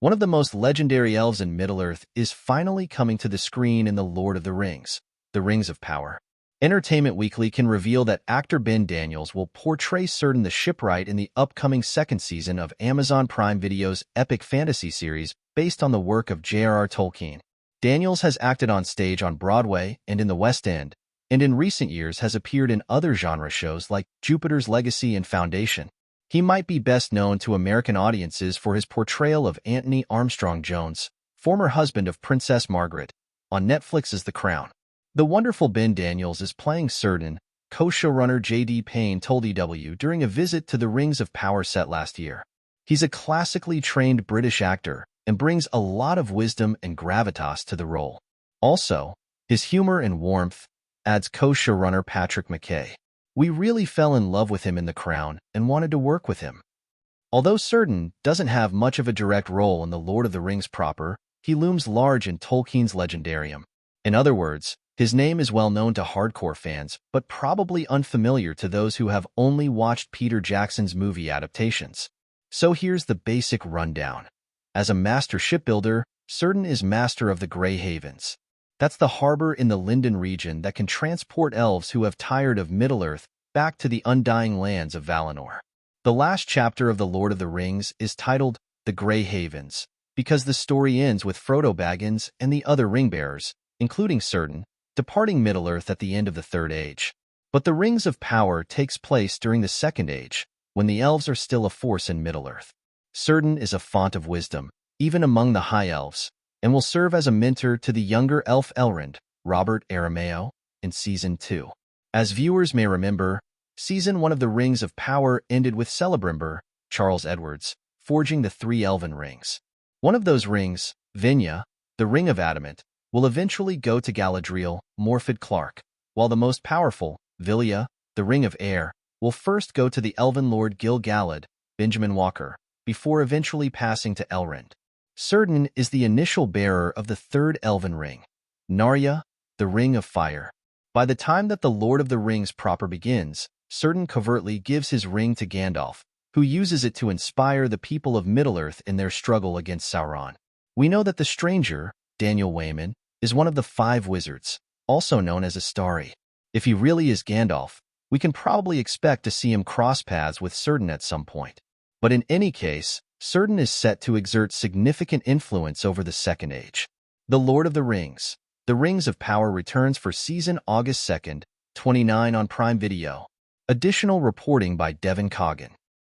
One of the most legendary elves in Middle-earth is finally coming to the screen in The Lord of the Rings, The Rings of Power. Entertainment Weekly can reveal that actor Ben Daniels will portray Círdan the Shipwright in the upcoming second season of Amazon Prime Video's epic fantasy series based on the work of J.R.R. Tolkien. Daniels has acted on stage on Broadway and in the West End, and in recent years has appeared in other genre shows like Jupiter's Legacy and Foundation. He might be best known to American audiences for his portrayal of Anthony Armstrong Jones, former husband of Princess Margaret, on Netflix's The Crown. The wonderful Ben Daniels is playing Círdan, co-showrunner J.D. Payne told EW during a visit to the Rings of Power set last year. He's a classically trained British actor and brings a lot of wisdom and gravitas to the role. Also, his humor and warmth adds co-showrunner Patrick McKay. We really fell in love with him in The Crown and wanted to work with him. Although Círdan doesn't have much of a direct role in The Lord of the Rings proper, he looms large in Tolkien's legendarium. In other words, his name is well known to hardcore fans, but probably unfamiliar to those who have only watched Peter Jackson's movie adaptations. So here's the basic rundown. As a master shipbuilder, Círdan is master of the Grey Havens. That's the harbor in the Lindon region that can transport elves who have tired of Middle-earth back to the undying lands of Valinor. The last chapter of The Lord of the Rings is titled The Grey Havens, because the story ends with Frodo Baggins and the other ring-bearers, including Círdan, departing Middle-earth at the end of the Third Age. But the Rings of Power takes place during the Second Age, when the elves are still a force in Middle-earth. Círdan is a font of wisdom, even among the High Elves, and will serve as a mentor to the younger elf Elrond, Robert Arameo, in Season 2. As viewers may remember, Season 1 of The Rings of Power ended with Celebrimbor, Charles Edwards, forging the 3 elven rings. One of those rings, Venya, the Ring of Adamant, will eventually go to Galadriel, Morfydd Clark, while the most powerful, Vilya, the Ring of Air, will first go to the elven lord Gil-galad, Benjamin Walker, before eventually passing to Elrond. Círdan is the initial bearer of the 3rd elven ring, Narya, the Ring of Fire. By the time that The Lord of the Rings proper begins, Círdan covertly gives his ring to Gandalf, who uses it to inspire the people of Middle-earth in their struggle against Sauron. We know that the stranger, Daniel Wayman, is one of the 5 wizards, also known as Astari. If he really is Gandalf, we can probably expect to see him cross paths with Círdan at some point. But in any case, Círdan is set to exert significant influence over the Second Age. The Lord of the Rings, The Rings of Power returns for season August 2nd, 29 on Prime Video. Additional reporting by Devin Coggan.